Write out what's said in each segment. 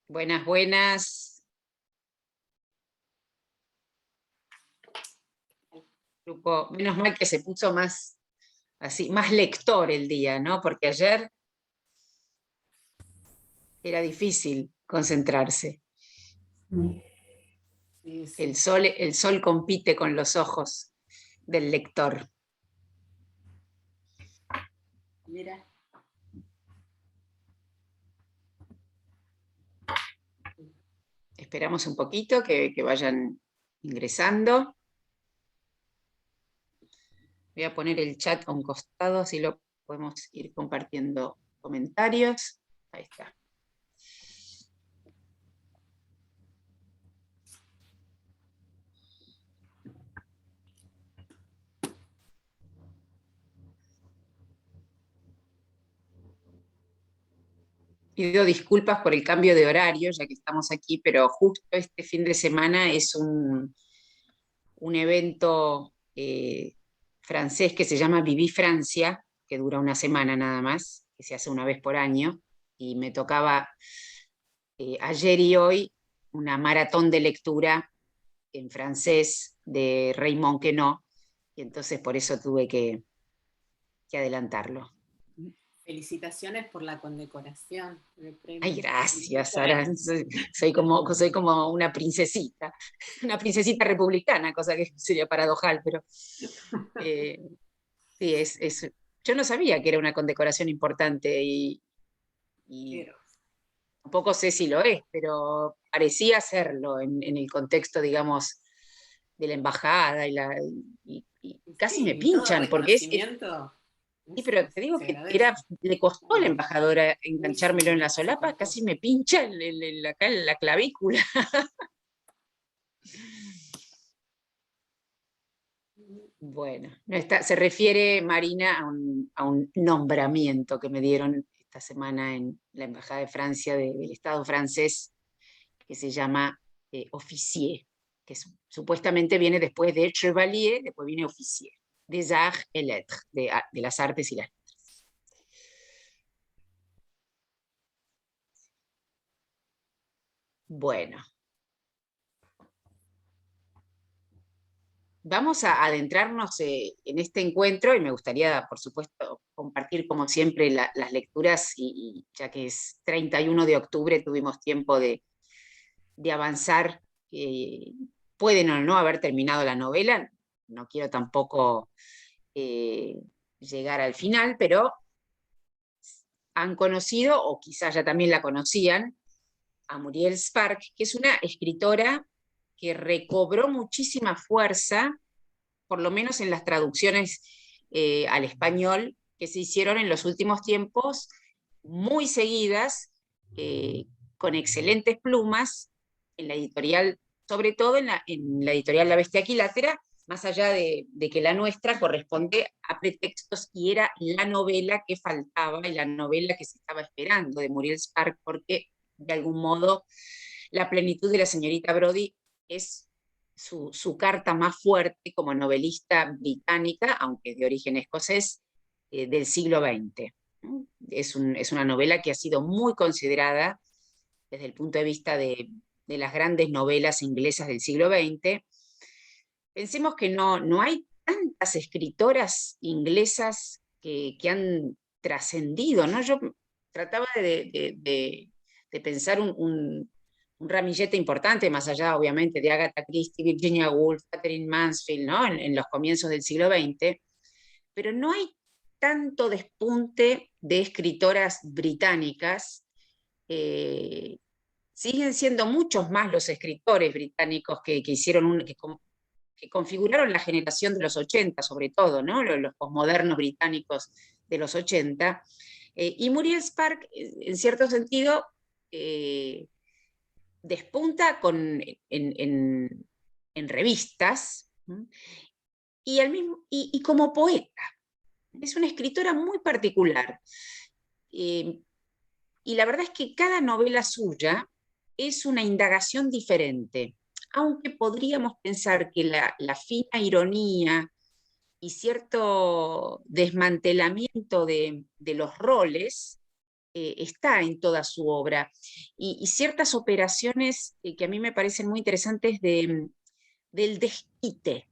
Buenas, buenas. Grupo, menos mal que se puso más así, más lector el día, ¿no? Porque ayer era difícil concentrarse. Sí, sí. El sol compite con los ojos del lector. Mira. Esperamos un poquito que vayan ingresando. Voy a poner el chat a un costado, así lo podemos ir compartiendo comentarios. Ahí está. Pido disculpas por el cambio de horario, ya que estamos aquí, pero justo este fin de semana es un evento francés que se llama Viví Francia, que dura una semana nada más, que se hace una vez por año, y me tocaba ayer y hoy una maratón de lectura en francés de Raymond Queneau, y entonces por eso tuve que adelantarlo. Felicitaciones por la condecoración del Ay, premio. gracias, Sara. Soy como una princesita republicana, cosa que sería paradojal, pero eh, sí, yo no sabía que era una condecoración importante y Pero, tampoco sé si lo es, pero parecía serlo en el contexto, digamos, de la embajada y casi me sí, todo pinchan, porque reconocimiento sí, pero te digo se que agradece. le costó a la embajadora Uy, enganchármelo en sí, la sí, solapa, costó. casi me pincha acá en la clavícula. Bueno, se refiere, Marina, a un nombramiento que me dieron esta semana en la Embajada de Francia del Estado francés, que se llama officier, que supuestamente viene después de chevalier, después viene officier, des arts et lettres, de las artes y las letras. Bueno, vamos a adentrarnos en este encuentro y me gustaría, por supuesto, compartir como siempre las lecturas y ya que es 31 de octubre tuvimos tiempo de avanzar, pueden o no haber terminado la novela, no quiero tampoco eh, llegar al final, pero han conocido, o quizás ya también la conocían, a Muriel Spark, que es una escritora que recobró muchísima fuerza, por lo menos en las traducciones al español que se hicieron en los últimos tiempos, muy seguidas, con excelentes plumas, en la editorial, sobre todo en la editorial La Bestia Aquilátera, más allá de que la nuestra corresponde a pretextos y era la novela que faltaba y la novela que se estaba esperando de Muriel Spark, porque de algún modo la plenitud de la señorita Brodie es su carta más fuerte como novelista británica, aunque de origen escocés, del siglo XX. Es una novela que ha sido muy considerada desde el punto de vista de las grandes novelas inglesas del siglo XX. Pensemos que no hay tantas escritoras inglesas que han trascendido, ¿no? Yo trataba de pensar un ramillete importante, más allá, obviamente, de Agatha Christie, Virginia Woolf, Catherine Mansfield, ¿no? En los comienzos del siglo XX, pero no hay tanto despunte de escritoras británicas. eh, Siguen siendo muchos más los escritores británicos que hicieron que configuraron la generación de los 80, sobre todo, ¿no? Los posmodernos británicos de los 80. Y Muriel Spark, en cierto sentido, eh, despunta en revistas, ¿no? Y como poeta. Es una escritora muy particular. Eh, y la verdad es que cada novela suya es una indagación diferente, aunque podríamos pensar que la fina ironía y cierto desmantelamiento de los roles está en toda su obra. Y ciertas operaciones que a mí me parecen muy interesantes del desquite.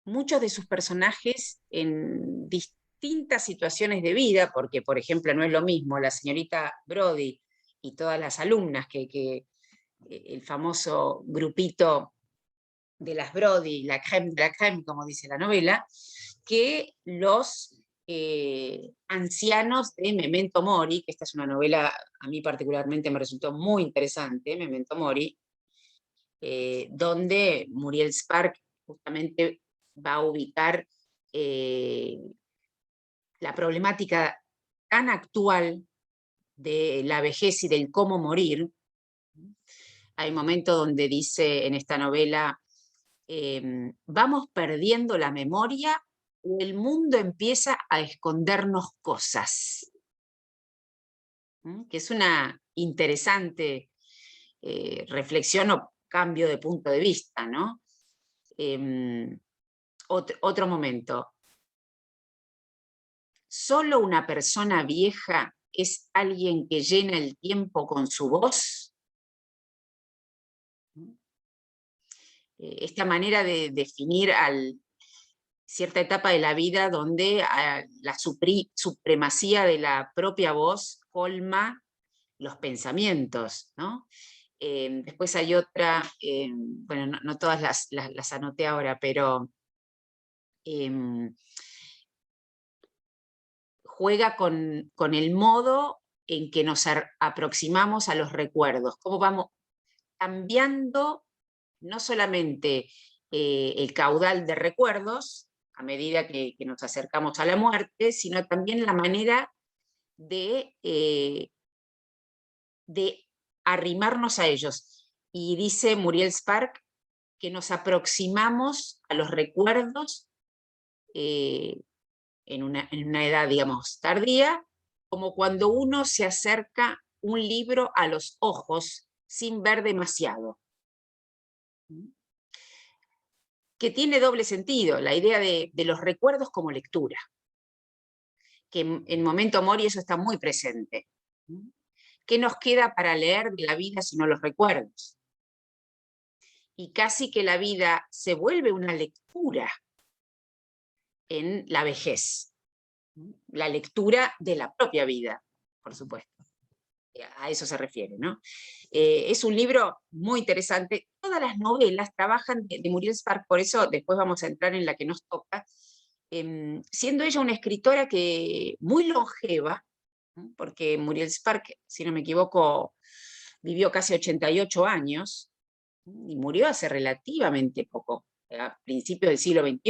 Muchos de sus personajes en distintas situaciones de vida, porque por ejemplo no es lo mismo la señorita Brodie y todas las alumnas que el famoso grupito de las Brodie, la crème de la crème, como dice la novela, que los ancianos de Memento Mori, que esta es una novela a mí particularmente me resultó muy interesante, Memento Mori, donde Muriel Spark justamente va a ubicar la problemática tan actual de la vejez y del cómo morir. Hay momentos donde dice en esta novela, vamos perdiendo la memoria o el mundo empieza a escondernos cosas. Que es una interesante reflexión o cambio de punto de vista, ¿no? Otro momento. ¿Solo una persona vieja es alguien que llena el tiempo con su voz? Esta manera de definir cierta etapa de la vida donde la supremacía de la propia voz colma los pensamientos, ¿no? Después hay otra, bueno, no todas las anoté ahora, pero juega con el modo en que nos aproximamos a los recuerdos, cómo vamos cambiando no solamente el caudal de recuerdos a medida que nos acercamos a la muerte, sino también la manera de arrimarnos a ellos. Y dice Muriel Spark que nos aproximamos a los recuerdos en una edad, digamos, tardía, como cuando uno se acerca un libro a los ojos sin ver demasiado. Que tiene doble sentido, la idea de los recuerdos como lectura, que en Memento Mori eso está muy presente. ¿Qué nos queda para leer de la vida sino los recuerdos? Y casi que la vida se vuelve una lectura en la vejez, la lectura de la propia vida, por supuesto. A eso se refiere, ¿no? Es un libro muy interesante. Todas las novelas trabajan de Muriel Spark, por eso después vamos a entrar en la que nos toca, siendo ella una escritora muy longeva, ¿no? Porque Muriel Spark, si no me equivoco, vivió casi 88 años y murió hace relativamente poco, a principios del siglo XXI.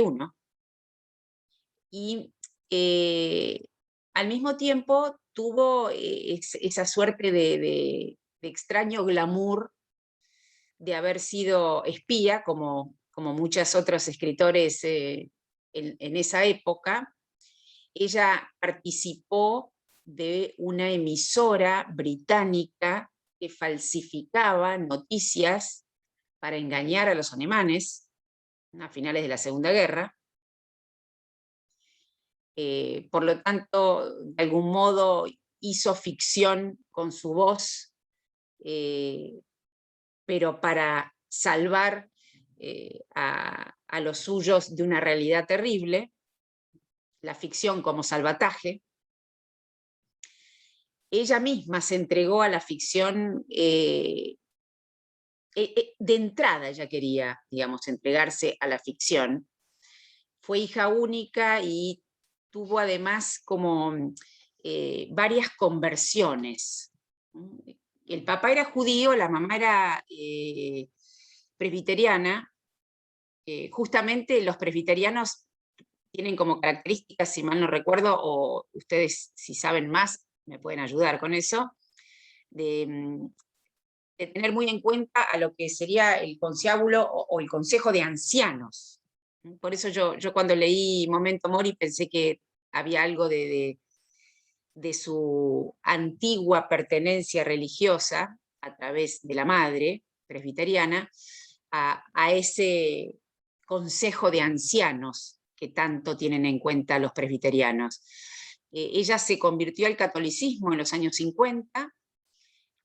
Y al mismo tiempo tuvo esa suerte de extraño glamour de haber sido espía, como muchos otros escritores en esa época. Ella participó de una emisora británica que falsificaba noticias para engañar a los alemanes a finales de la Segunda Guerra. Por lo tanto, de algún modo hizo ficción con su voz, pero para salvar a los suyos de una realidad terrible, la ficción como salvataje. Ella misma se entregó a la ficción, de entrada ella quería, digamos, entregarse a la ficción. Fue hija única y tuvo además como varias conversiones. El papá era judío, la mamá era presbiteriana. Justamente los presbiterianos tienen como características, si mal no recuerdo, o ustedes si saben más me pueden ayudar con eso, de tener muy en cuenta a lo que sería el conciliábulo o el consejo de ancianos. Por eso yo cuando leí Memento Mori pensé que había algo de su antigua pertenencia religiosa a través de la madre presbiteriana a ese consejo de ancianos que tanto tienen en cuenta los presbiterianos. Ella se convirtió al catolicismo en los años 50,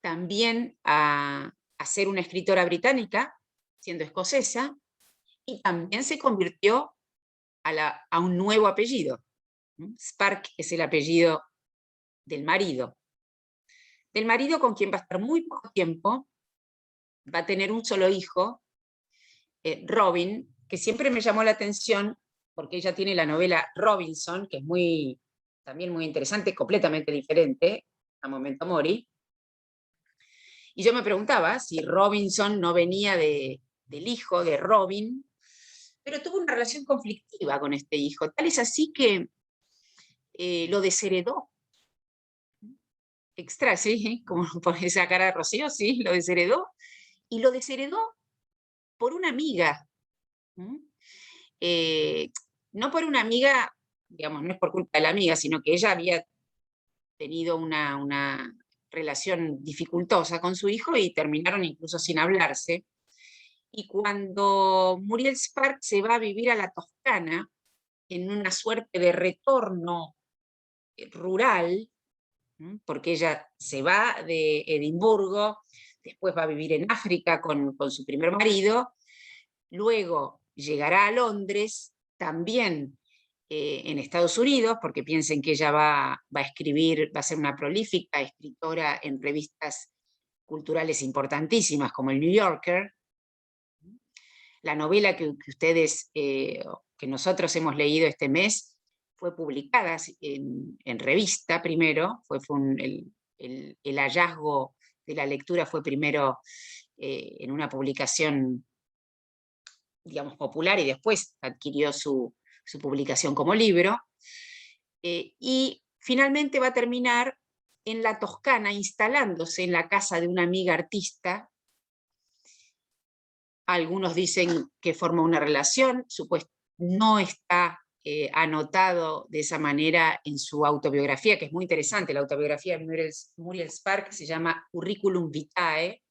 también a ser una escritora británica, siendo escocesa, y también se convirtió a un nuevo apellido. Spark es el apellido del marido. Del marido con quien va a estar muy poco tiempo, va a tener un solo hijo, Robin, que siempre me llamó la atención porque ella tiene la novela Robinson, que es también muy interesante, completamente diferente a Memento Mori. Y yo me preguntaba si Robinson no venía del hijo de Robin, pero tuvo una relación conflictiva con este hijo. Tal es así que lo desheredó. Extra, sí, como por esa cara de Rocío, sí, lo desheredó. Y lo desheredó por una amiga. No por una amiga, digamos, no es por culpa de la amiga, sino que ella había tenido una relación dificultosa con su hijo y terminaron incluso sin hablarse. Y cuando Muriel Spark se va a vivir a la Toscana, en una suerte de retorno rural, porque ella se va de Edimburgo, después va a vivir en África con su primer marido, luego llegará a Londres, también en Estados Unidos, porque piensen que ella va a escribir, va a ser una prolífica escritora en revistas culturales importantísimas como el New Yorker. La novela que ustedes, que nosotros hemos leído este mes, fue publicada en revista primero, el hallazgo de la lectura fue primero en una publicación, digamos, popular, y después adquirió su publicación como libro, y finalmente va a terminar en la Toscana, instalándose en la casa de una amiga artista. Algunos dicen que forma una relación, no está anotado de esa manera en su autobiografía, que es muy interesante. La autobiografía de Muriel Spark se llama Curriculum Vitae,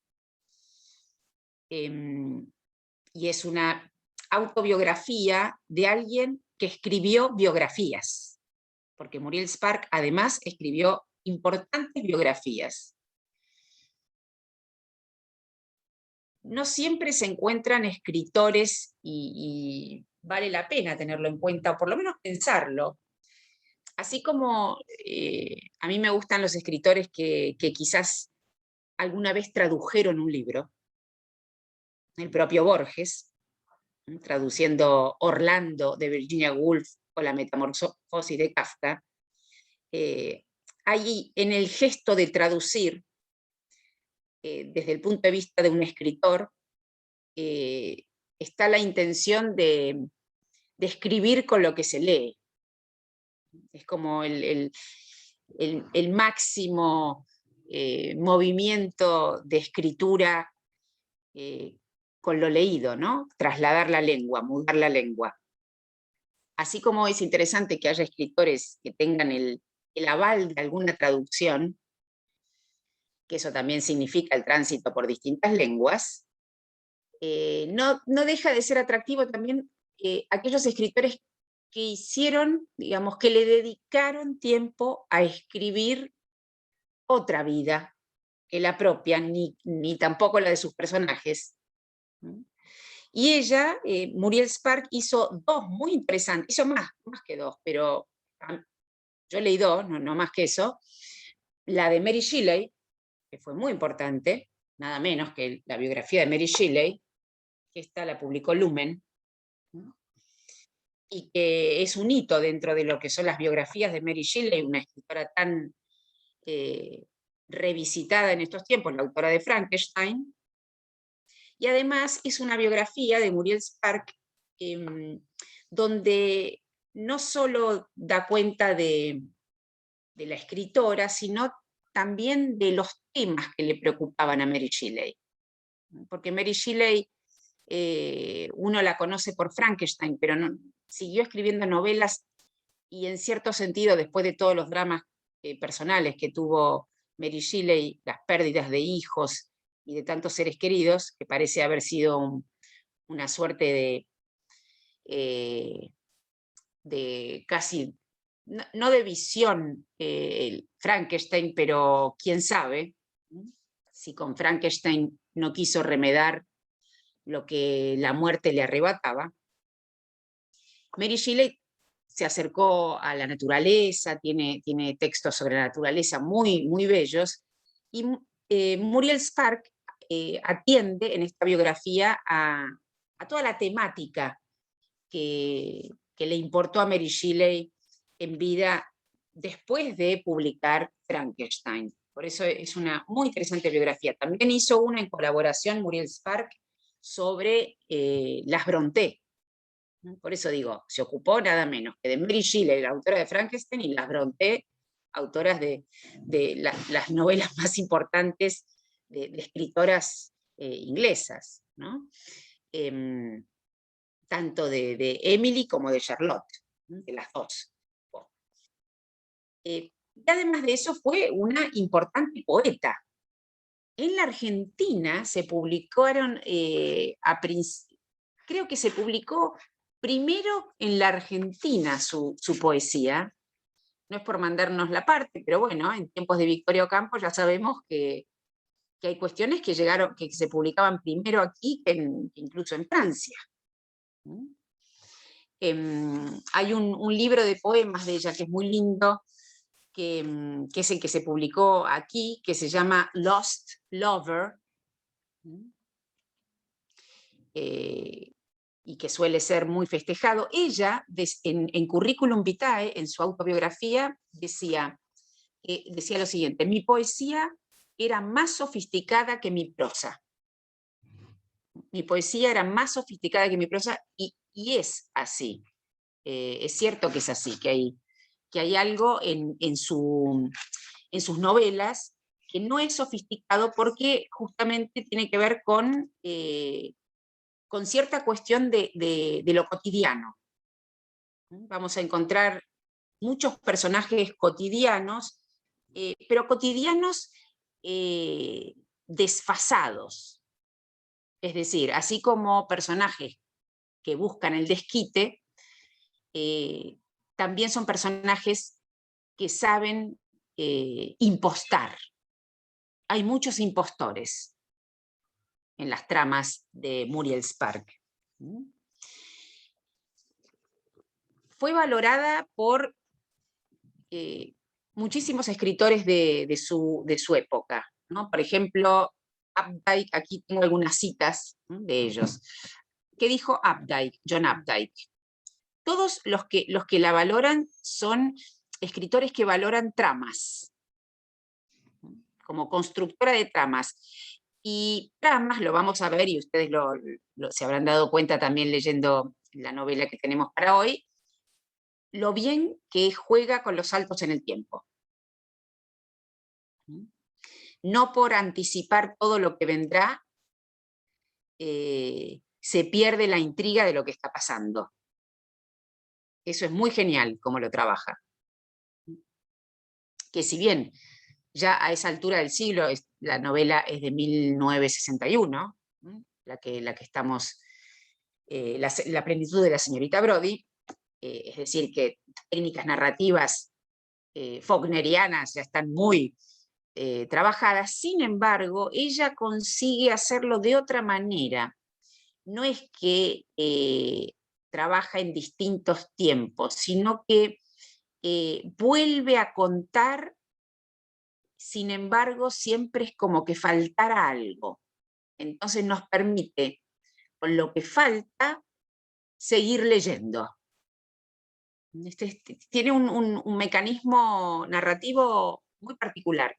y es una autobiografía de alguien que escribió biografías, porque Muriel Spark además escribió importantes biografías. No siempre se encuentran escritores y vale la pena tenerlo en cuenta, o por lo menos pensarlo. Así como a mí me gustan los escritores que quizás alguna vez tradujeron un libro, el propio Borges, traduciendo Orlando de Virginia Woolf o La Metamorfosis de Kafka, hay en el gesto de traducir, desde el punto de vista de un escritor, está la intención de escribir con lo que se lee. Es como el máximo movimiento de escritura con lo leído, ¿no? Trasladar la lengua, mudar la lengua. Así como es interesante que haya escritores que tengan el aval de alguna traducción, que eso también significa el tránsito por distintas lenguas, no deja de ser atractivo también aquellos escritores que hicieron, digamos, que le dedicaron tiempo a escribir otra vida que la propia, ni tampoco la de sus personajes. Y ella, Muriel Spark, hizo dos muy interesantes, hizo más que dos, pero yo leí dos, no más que eso. La de Mary Shelley, que fue muy importante, nada menos que la biografía de Mary Shelley, que esta la publicó Lumen, y que es un hito dentro de lo que son las biografías de Mary Shelley, una escritora tan revisitada en estos tiempos, la autora de Frankenstein. Y además es una biografía de Muriel Spark, donde no solo da cuenta de la escritora, sino también de los temas que le preocupaban a Mary Shelley. Porque Mary Shelley, uno la conoce por Frankenstein, pero siguió escribiendo novelas, y en cierto sentido, después de todos los dramas personales que tuvo Mary Shelley, las pérdidas de hijos y de tantos seres queridos, que parece haber sido una suerte de casi no de visión Frankenstein, pero quién sabe si con Frankenstein no quiso remedar lo que la muerte le arrebataba. Mary Shelley se acercó a la naturaleza, tiene textos sobre la naturaleza muy, muy bellos, y Muriel Spark atiende en esta biografía a toda la temática que le importó a Mary Shelley en vida después de publicar Frankenstein. Por eso es una muy interesante biografía. También hizo una en colaboración, Muriel Spark, sobre las Brontë. Por eso digo, se ocupó nada menos que de Mary Shelley, la autora de Frankenstein, y las Brontë, autoras de las novelas más importantes de escritoras inglesas, ¿no? Tanto de Emily como de Charlotte, de las dos. Y además de eso fue una importante poeta. En la Argentina se publicaron, creo que se publicó primero en la Argentina su poesía, no es por mandarnos la parte, pero bueno, en tiempos de Victoria Ocampo ya sabemos que hay cuestiones que se publicaban primero aquí que incluso en Francia. Hay un libro de poemas de ella que es muy lindo, que es el que se publicó aquí, que se llama Lost Lover, y que suele ser muy festejado. Ella, en Curriculum Vitae, en su autobiografía, decía lo siguiente: mi poesía era más sofisticada que mi prosa. Mi poesía era más sofisticada que mi prosa, y es así. Es cierto que es así, que hay algo en sus novelas que no es sofisticado porque justamente tiene que ver con cierta cuestión de lo cotidiano. Vamos a encontrar muchos personajes cotidianos, pero cotidianos desfasados. Es decir, así como personajes que buscan el desquite, también son personajes que saben impostar. Hay muchos impostores en las tramas de Muriel Spark. Fue valorada por muchísimos escritores de su época, ¿no? Por ejemplo, Updike, aquí tengo algunas citas de ellos. ¿Qué dijo Updike, John Updike? Todos los que la valoran son escritores que valoran tramas, como constructora de tramas. Y tramas, lo vamos a ver, y ustedes se habrán dado cuenta también leyendo la novela que tenemos para hoy, lo bien que juega con los saltos en el tiempo. No por anticipar todo lo que vendrá, se pierde la intriga de lo que está pasando. Eso es muy genial como lo trabaja. Que si bien ya a esa altura del siglo, la novela es de 1961, la que estamos, la plenitud de la señorita Brodie, es decir, que técnicas narrativas faulknerianas ya están muy trabajadas. Sin embargo, ella consigue hacerlo de otra manera. No es que trabaja en distintos tiempos, sino que vuelve a contar. Sin embargo, siempre es como que faltara algo. Entonces nos permite, con lo que falta, seguir leyendo. Tiene un mecanismo narrativo muy particular.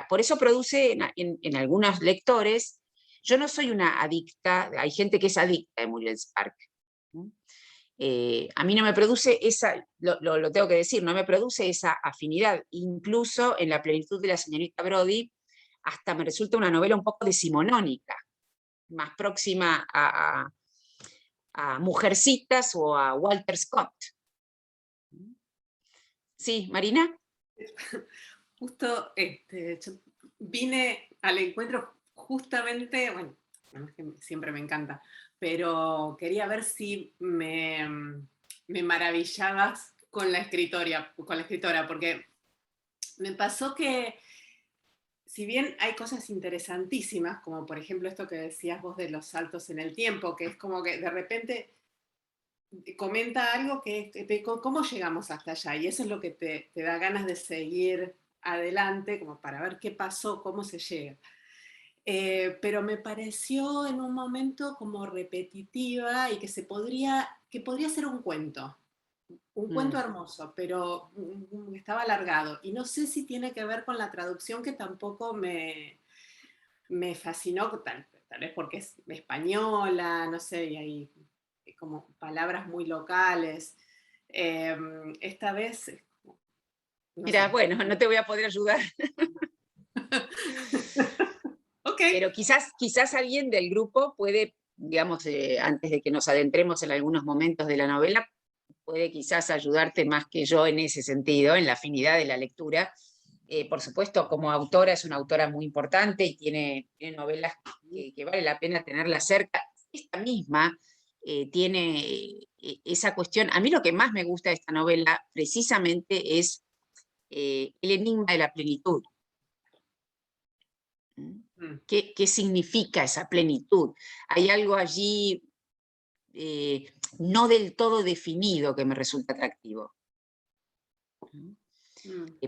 Por eso produce en algunos lectores. Yo no soy una adicta, hay gente que es adicta de Muriel Spark. A mí no me produce esa, lo tengo que decir, no me produce esa afinidad. Incluso en La plenitud de la señorita Brodie, hasta me resulta una novela un poco decimonónica, más próxima a Mujercitas o a Walter Scott. Sí, Marina. Justo yo vine al encuentro justamente, bueno, es que siempre me encanta, pero quería ver si me maravillabas con la escritora, porque me pasó que, si bien hay cosas interesantísimas, como por ejemplo esto que decías vos de los saltos en el tiempo, que es como que de repente comenta algo ¿cómo llegamos hasta allá? Y eso es lo que te da ganas de seguir adelante, como para ver qué pasó, cómo se llega. Pero me pareció en un momento como repetitiva y que podría ser un cuento hermoso, pero estaba alargado. Y no sé si tiene que ver con la traducción, que tampoco me fascinó, tal vez porque es española, no sé, y hay como palabras muy locales. Esta vez, no Mira, sé. bueno, no te voy a poder ayudar, Ok. pero quizás alguien del grupo puede, digamos, antes de que nos adentremos en algunos momentos de la novela, puede quizás ayudarte más que yo en ese sentido, en la afinidad de la lectura. Por supuesto, como autora es una autora muy importante y tiene novelas que vale la pena tenerla cerca. Esta misma tiene esa cuestión. A mí lo que más me gusta de esta novela precisamente es el enigma de la plenitud. ¿Qué significa esa plenitud? Hay algo allí no del todo definido que me resulta atractivo.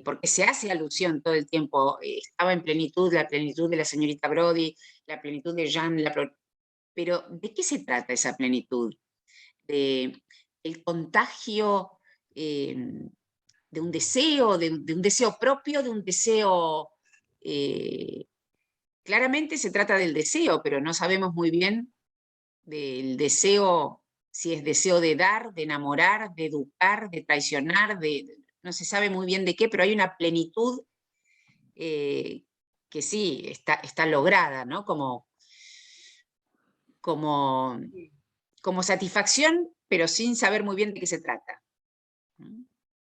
Porque se hace alusión todo el tiempo, estaba en plenitud, la plenitud de la señorita Brodie, la plenitud de Jean, pero ¿de qué se trata esa plenitud? El contagio de un deseo, de un deseo propio, de un deseo... claramente se trata del deseo, pero no sabemos muy bien del deseo, si es deseo de dar, de enamorar, de educar, de traicionar, no se sabe muy bien de qué, pero hay una plenitud que sí, está lograda, ¿no? Como, como satisfacción, pero sin saber muy bien de qué se trata.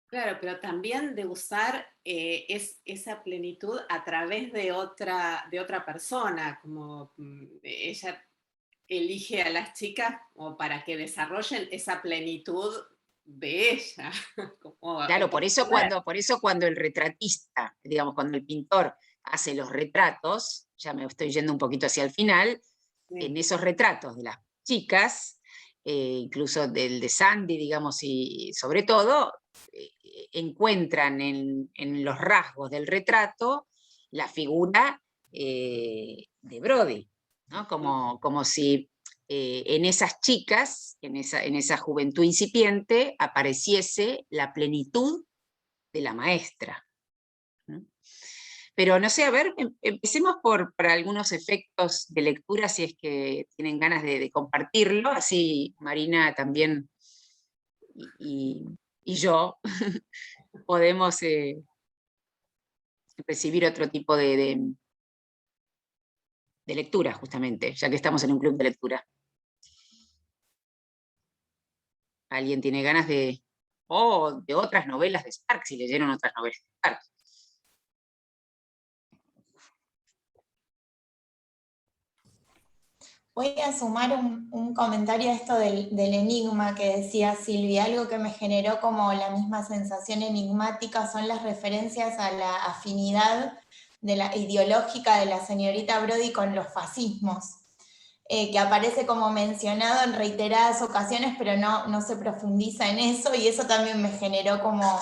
Claro, pero también de usar esa plenitud a través de otra persona, como ella elige a las chicas como para que desarrollen esa plenitud de ella, como Claro, un poco poder. por eso cuando el retratista, digamos, cuando el pintor hace los retratos, ya me estoy yendo un poquito hacia el final, en Sí. esos retratos de las chicas, incluso del de Sandy, digamos, y sobre todo, encuentran en los rasgos del retrato la figura de Brody, ¿no? Como si en esas chicas, en esa juventud incipiente, apareciese la plenitud de la maestra, ¿no? Pero no sé, a ver, empecemos por algunos efectos de lectura, si es que tienen ganas de compartirlo, así Marina también y yo podemos recibir otro tipo de lectura, justamente, ya que estamos en un club de lectura. ¿Alguien tiene ganas de otras novelas de Sparks, si leyeron otras novelas de Sparks? Voy a sumar un comentario a esto del enigma que decía Silvia. Algo que me generó como la misma sensación enigmática son las referencias a la afinidad de la ideológica de la señorita Brodie con los fascismos, que aparece como mencionado en reiteradas ocasiones, pero no se profundiza en eso, y eso también me generó como,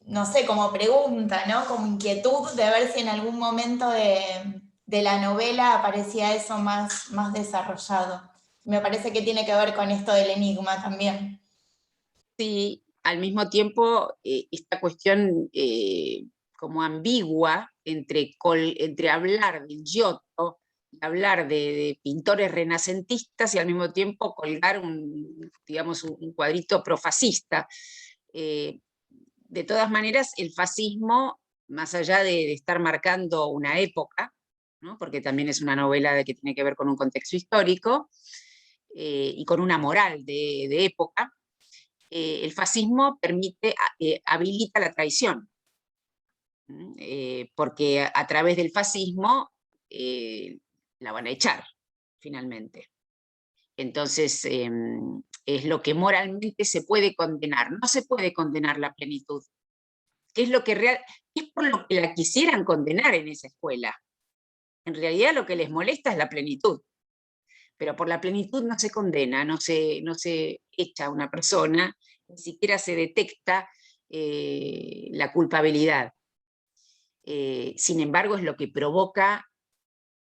no sé, como pregunta, ¿no? Como inquietud de ver si en algún momento de la novela aparecía eso más desarrollado. Me parece que tiene que ver con esto del enigma también. Sí, al mismo tiempo, esta cuestión como ambigua entre hablar del Giotto y hablar de pintores renacentistas y al mismo tiempo colgar digamos, un cuadrito profascista. De todas maneras, el fascismo, más allá de estar marcando una época, ¿no? Porque también es una novela que tiene que ver con un contexto histórico y con una moral de época, el fascismo habilita la traición, porque a través del fascismo la van a echar, finalmente. Entonces, es lo que moralmente se puede condenar. No se puede condenar la plenitud, que es es por lo que la quisieran condenar en esa escuela. En realidad lo que les molesta es la plenitud, pero por la plenitud no se condena, no se echa a una persona, ni siquiera se detecta la culpabilidad. Sin embargo, es lo que provoca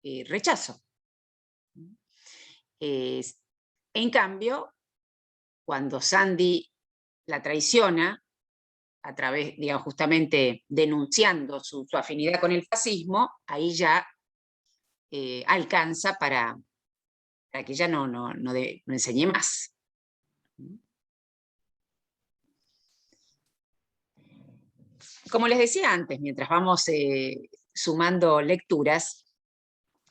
rechazo. En cambio, cuando Sandy la traiciona, a través, digamos, justamente denunciando su afinidad con el fascismo, ahí ya alcanza para que ella no enseñe más. Como les decía antes, mientras vamos sumando lecturas,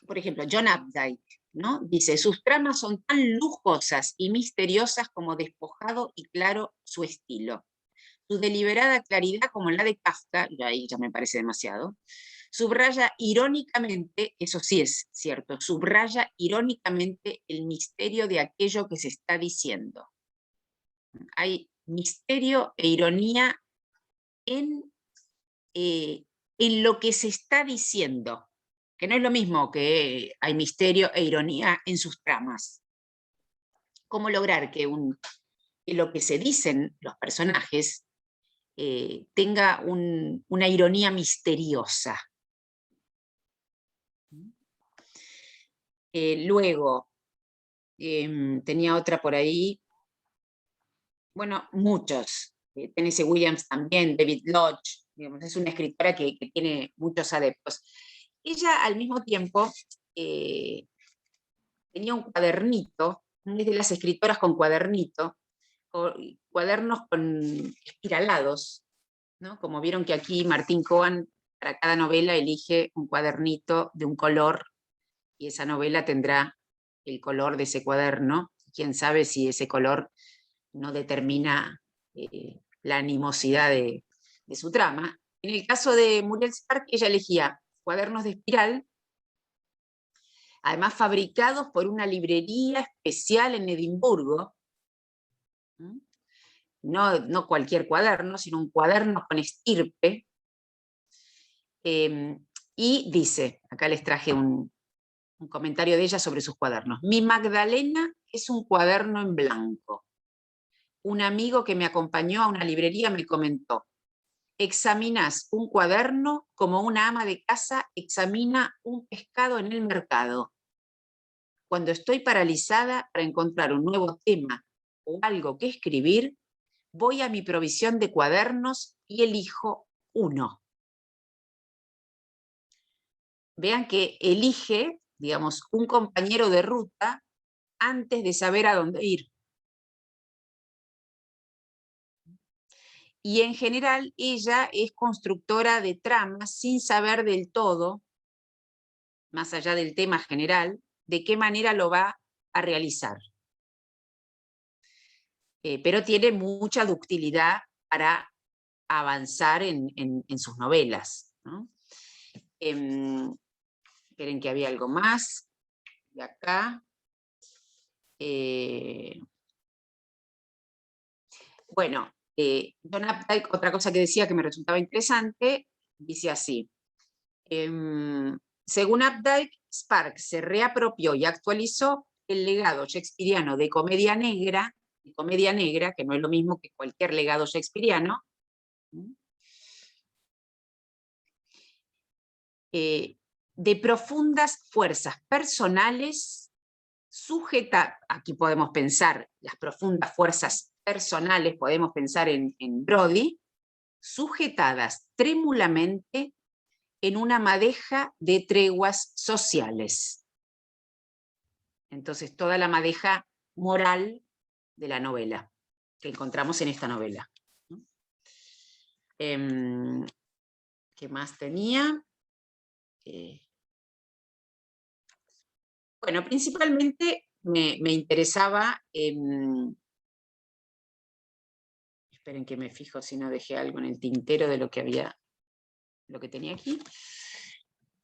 por ejemplo, John Updike, ¿no? Dice, sus tramas son tan lujosas y misteriosas como despojado y claro su estilo. Su deliberada claridad como la de Kafka, y ahí ya me parece demasiado, subraya irónicamente, eso sí es cierto, subraya irónicamente el misterio de aquello que se está diciendo. Hay misterio e ironía en lo que se está diciendo, que no es lo mismo que hay misterio e ironía en sus tramas. ¿Cómo lograr que lo que se dicen los personajes tenga una ironía misteriosa? Luego, tenía otra por ahí, bueno, muchos. Tennessee Williams también, David Lodge, digamos, es una escritora que tiene muchos adeptos. Ella al mismo tiempo tenía un cuadernito, es de las escritoras con cuadernito, cuadernos con espiralados, ¿no? Como vieron que aquí Martín Cohen para cada novela elige un cuadernito de un color y esa novela tendrá el color de ese cuaderno. Quién sabe si ese color no determina la animosidad de su trama. En el caso de Muriel Spark, ella elegía cuadernos de espiral, además fabricados por una librería especial en Edimburgo. No cualquier cuaderno, sino un cuaderno con estirpe. Y dice, acá les traje un comentario de ella sobre sus cuadernos. Mi Magdalena es un cuaderno en blanco. Un amigo que me acompañó a una librería me comentó, examinas un cuaderno como una ama de casa examina un pescado en el mercado. Cuando estoy paralizada para encontrar un nuevo tema o algo que escribir, voy a mi provisión de cuadernos y elijo uno. Vean que elige, digamos, un compañero de ruta antes de saber a dónde ir. Y en general ella es constructora de tramas sin saber del todo, más allá del tema general, de qué manera lo va a realizar. Pero tiene mucha ductilidad para avanzar en sus novelas, ¿no? Esperen que había algo más de acá. Bueno, John Updike, otra cosa que decía que me resultaba interesante, dice así. Según Updike, Spark se reapropió y actualizó el legado shakespeariano de comedia negra, que no es lo mismo que cualquier legado shakespeariano, de profundas fuerzas personales, aquí podemos pensar las profundas fuerzas personales, podemos pensar en Brodie, sujetadas trémulamente en una madeja de treguas sociales. Entonces, toda la madeja moral de la novela, que encontramos en esta novela. ¿Qué más tenía? Bueno, principalmente me interesaba, esperen que me fijo si no dejé algo en el tintero de lo que tenía aquí.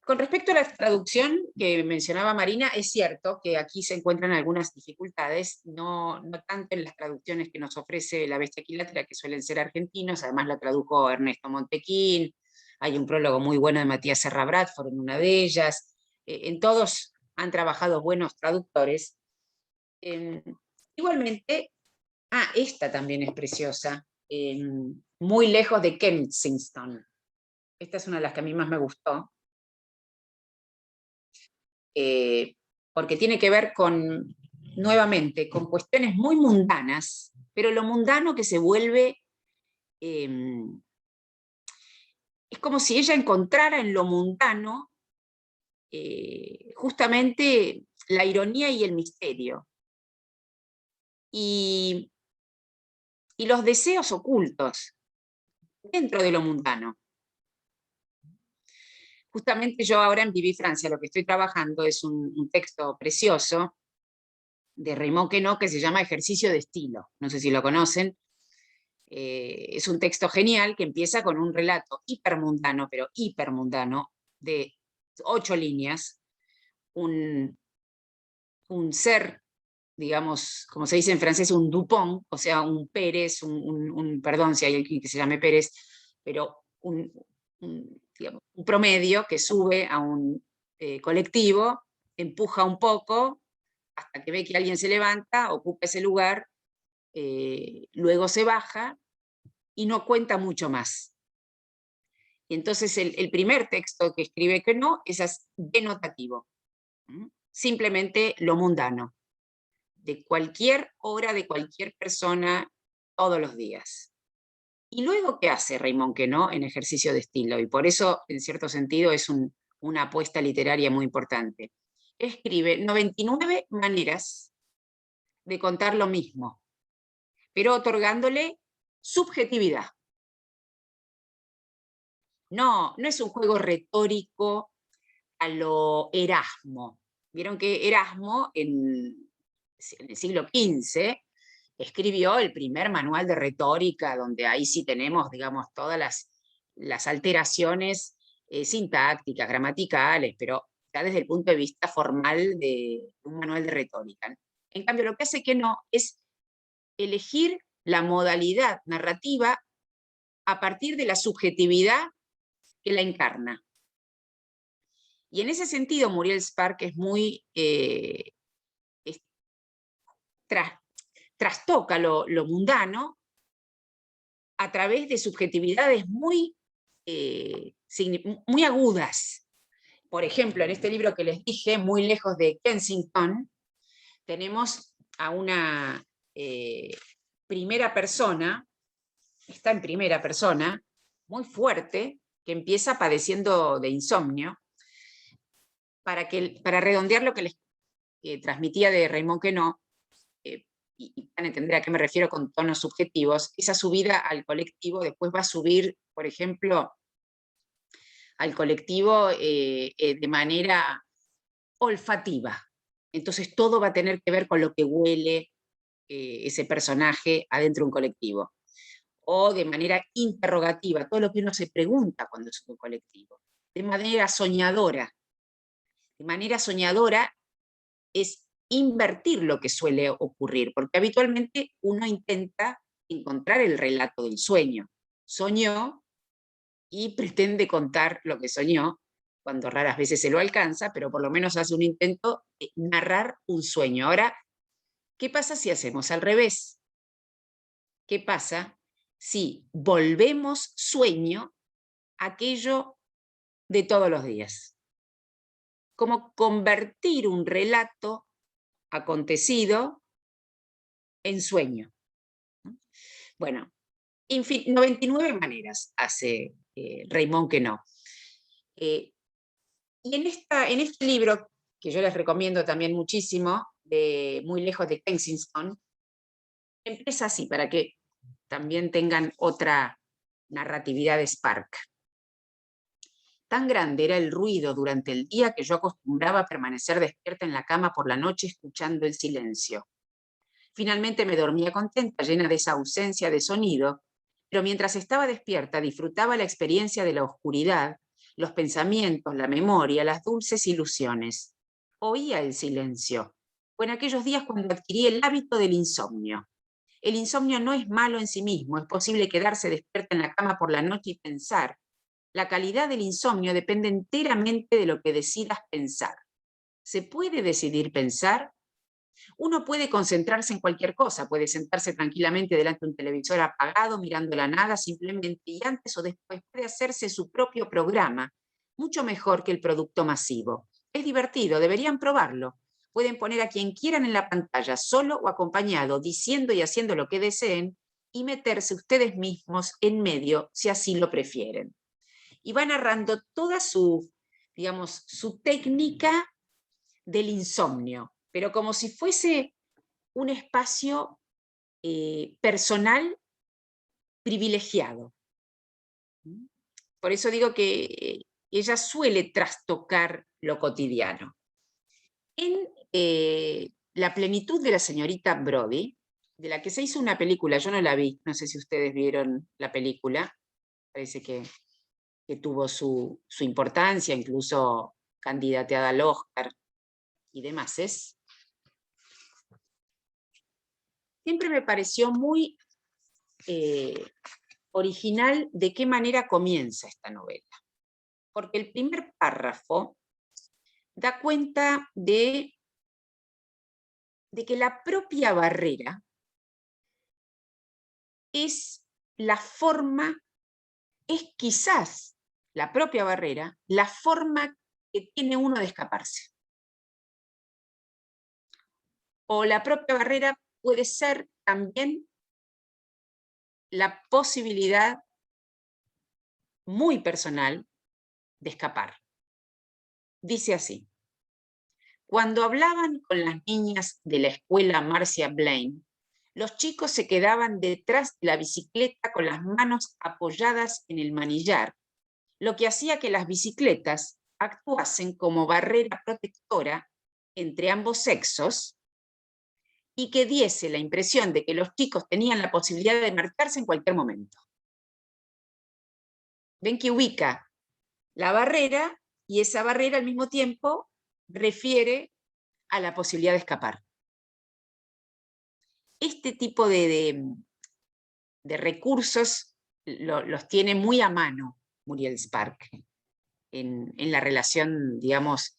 Con respecto a la traducción que mencionaba Marina, es cierto que aquí se encuentran algunas dificultades, no tanto en las traducciones que nos ofrece La Bestia Equilátera, que suelen ser argentinos, además la tradujo Ernesto Montequín, hay un prólogo muy bueno de Matías Serra Bradford en una de ellas, en todos han trabajado buenos traductores. Igualmente, esta también es preciosa, Muy lejos de Kensington. Esta es una de las que a mí más me gustó. Porque tiene que ver con, nuevamente, con cuestiones muy mundanas, pero lo mundano que se vuelve, es como si ella encontrara en lo mundano justamente la ironía y el misterio. Y los deseos ocultos dentro de lo mundano. Justamente yo ahora en Viví Francia lo que estoy trabajando es un texto precioso de Raymond Queneau que se llama Ejercicio de estilo. No sé si lo conocen. Es un texto genial que empieza con un relato hipermundano, pero hipermundano, de 8 líneas. Un ser, digamos, como se dice en francés, un Dupont, o sea, un Pérez, perdón si hay alguien que se llame Pérez, pero digamos, un promedio que sube a un colectivo, empuja un poco hasta que ve que alguien se levanta, ocupa ese lugar, luego se baja y no cuenta mucho más. Y entonces el primer texto que escribe Queneau es denotativo, simplemente lo mundano, de cualquier hora, de cualquier persona, todos los días. Y luego, ¿qué hace Raymond Queneau en Ejercicio de estilo? Y por eso, en cierto sentido, es una apuesta literaria muy importante. Escribe 99 maneras de contar lo mismo, pero otorgándole subjetividad. No es un juego retórico a lo Erasmo. Vieron que Erasmo en el siglo XV escribió el primer manual de retórica, donde ahí sí tenemos, digamos, todas las alteraciones sintácticas, gramaticales, pero ya desde el punto de vista formal de un manual de retórica. En cambio, lo que hace que no es elegir la modalidad narrativa a partir de la subjetividad que la encarna. Y en ese sentido, Muriel Spark es muy trastoca lo mundano a través de subjetividades muy agudas. Por ejemplo, en este libro que les dije, Muy lejos de Kensington, tenemos a una primera persona, está en primera persona, muy fuerte, que empieza padeciendo de insomnio, para redondear lo que les transmitía de Raymond Queneau, y van a entender a qué me refiero con tonos subjetivos, esa subida al colectivo después va a subir, por ejemplo, al colectivo de manera olfativa. Entonces todo va a tener que ver con lo que huele ese personaje adentro de un colectivo. O de manera interrogativa, todo lo que uno se pregunta cuando es un colectivo. De manera soñadora. De manera soñadora es invertir lo que suele ocurrir, porque habitualmente uno intenta encontrar el relato del sueño. Soñó y pretende contar lo que soñó, cuando raras veces se lo alcanza, pero por lo menos hace un intento de narrar un sueño. Ahora, ¿qué pasa si hacemos al revés? ¿Qué pasa si volvemos sueño aquello de todos los días? Como convertir un relato acontecido en sueño. Bueno, 99 maneras hace Raymond Queneau. Y en este libro, que yo les recomiendo también muchísimo, de Muy lejos de Kensington, empieza así, para que también tengan otra narratividad de Spark. Tan grande era el ruido durante el día que yo acostumbraba a permanecer despierta en la cama por la noche escuchando el silencio. Finalmente me dormía contenta, llena de esa ausencia de sonido, pero mientras estaba despierta disfrutaba la experiencia de la oscuridad los pensamientos, la memoria, las dulces ilusiones. Oía el silencio, o en aquellos días cuando adquirí el hábito del insomnio. El insomnio no es malo en sí mismo, es posible quedarse despierta en la cama por la noche y pensar. La calidad del insomnio depende enteramente de lo que decidas pensar. ¿Se puede decidir pensar? Uno puede concentrarse en cualquier cosa, puede sentarse tranquilamente delante de un televisor apagado, mirando la nada simplemente, y antes o después puede hacerse su propio programa, mucho mejor que el producto masivo. Es divertido, deberían probarlo. Pueden poner a quien quieran en la pantalla, solo o acompañado, diciendo y haciendo lo que deseen, y meterse ustedes mismos en medio si así lo prefieren. Y va narrando toda su, digamos, su técnica del insomnio, pero como si fuese un espacio personal privilegiado. Por eso digo que ella suele trastocar lo cotidiano. En La plenitud de la señorita Brodie, de la que se hizo una película, yo no la vi, no sé si ustedes vieron la película, parece que tuvo su importancia, incluso candidateada al Oscar y demás. Siempre me pareció muy original de qué manera comienza esta novela, porque el primer párrafo da cuenta de que la propia barrera es la forma, es quizás la propia barrera, la forma que tiene uno de escaparse. O la propia barrera puede ser también la posibilidad muy personal de escapar. Dice así: cuando hablaban con las niñas de la escuela Marcia Blaine, los chicos se quedaban detrás de la bicicleta con las manos apoyadas en el manillar, lo que hacía que las bicicletas actuasen como barrera protectora entre ambos sexos y que diese la impresión de que los chicos tenían la posibilidad de marcharse en cualquier momento. Ven que ubica la barrera y esa barrera al mismo tiempo refiere a la posibilidad de escapar. Este tipo de recursos los tiene muy a mano Muriel Spark en la relación, digamos,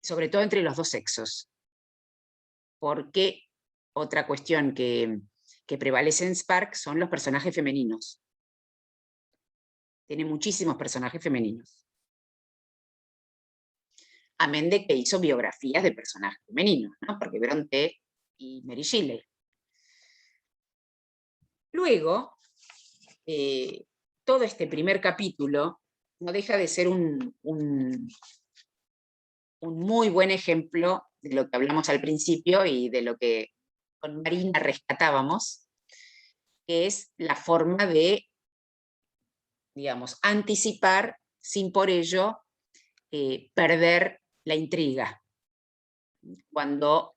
sobre todo entre los dos sexos. Porque otra cuestión que prevalece en Spark son los personajes femeninos. Tiene muchísimos personajes femeninos. Amén de que hizo biografías de personajes femeninos, ¿no? Porque Bronte y Mary Shelley. Luego, todo este primer capítulo no deja de ser un muy buen ejemplo de lo que hablamos al principio y de lo que con Marina rescatábamos, que es la forma de, digamos, anticipar sin por ello perder la intriga. Cuando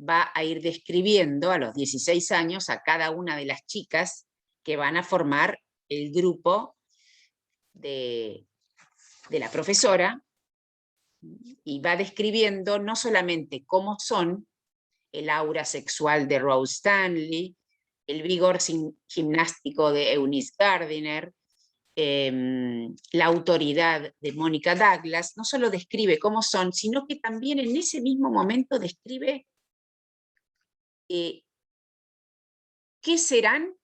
va a ir describiendo a los 16 años a cada una de las chicas que van a formar el grupo de la profesora, y va describiendo no solamente cómo son, el aura sexual de Rose Stanley, el vigor gimnástico de Eunice Gardiner, la autoridad de Mónica Douglas, no solo describe cómo son, sino que también en ese mismo momento describe qué serán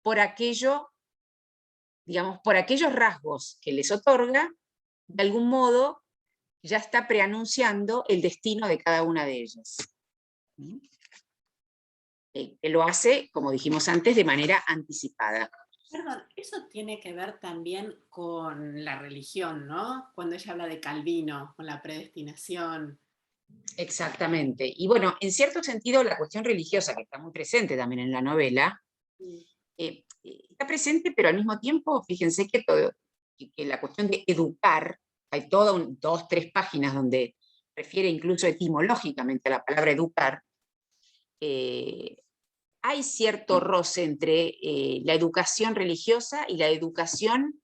por aquello, digamos, por aquellos rasgos que les otorga, de algún modo ya está preanunciando el destino de cada una de ellas. Lo hace, como dijimos antes, de manera anticipada. Perdón, eso tiene que ver también con la religión, ¿no? Cuando ella habla de Calvino, con la predestinación. Exactamente. Y bueno, en cierto sentido, la cuestión religiosa, que está muy presente también en la novela, está presente, pero al mismo tiempo, fíjense que la cuestión de educar, hay todas 2, 3 páginas donde refiere incluso etimológicamente a la palabra educar. Hay cierto roce entre la educación religiosa y la educación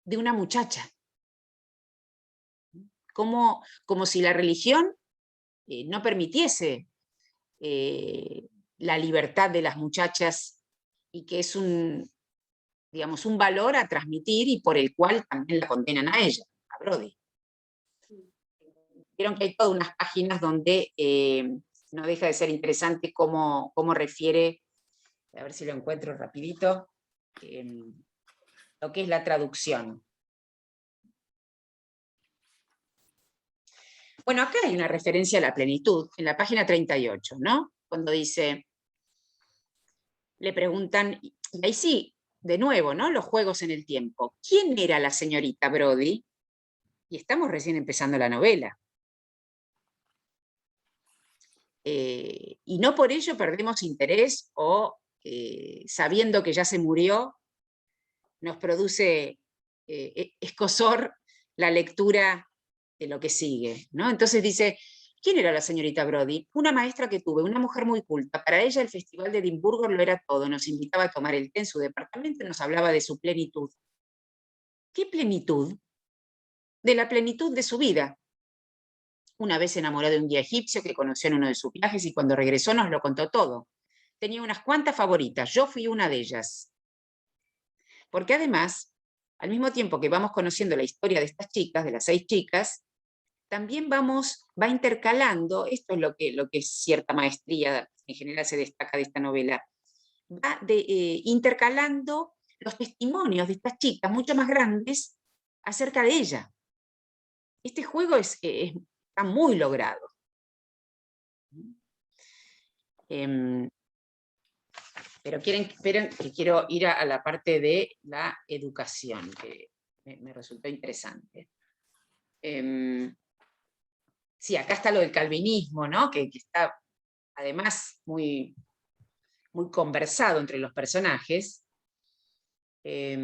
de una muchacha. Como si la religión no permitiese la libertad de las muchachas y que es digamos, un valor a transmitir y por el cual también la condenan a ella, a Brody. Vieron que hay todas unas páginas donde no deja de ser interesante cómo refiere, a ver si lo encuentro rapidito, lo que es la traducción. Bueno, acá hay una referencia a la plenitud, en la página 38, ¿no? Cuando dice, le preguntan, y ahí sí, de nuevo, ¿no? Los juegos en el tiempo. ¿Quién era la señorita Brody? Y estamos recién empezando la novela. Y no por ello perdemos interés o sabiendo que ya se murió, nos produce escozor la lectura de lo que sigue, ¿no? Entonces dice, ¿quién era la señorita Brody? Una maestra que tuve, una mujer muy culta. Para ella el Festival de Edimburgo lo era todo. Nos invitaba a tomar el té en su departamento y nos hablaba de su plenitud. ¿Qué plenitud? De la plenitud de su vida. Una vez se enamoró de un guía egipcio que conoció en uno de sus viajes y cuando regresó nos lo contó todo. Tenía unas cuantas favoritas, yo fui una de ellas. Porque además, al mismo tiempo que vamos conociendo la historia de estas chicas, de las 6 chicas, también va intercalando, esto es lo que es cierta maestría, en general se destaca de esta novela, va intercalando los testimonios de estas chicas mucho más grandes acerca de ella. Este juego está muy logrado. Pero esperen que quiero ir a la parte de la educación, que me resultó interesante. Sí, acá está lo del calvinismo, ¿no? Que está además muy, muy conversado entre los personajes. Yo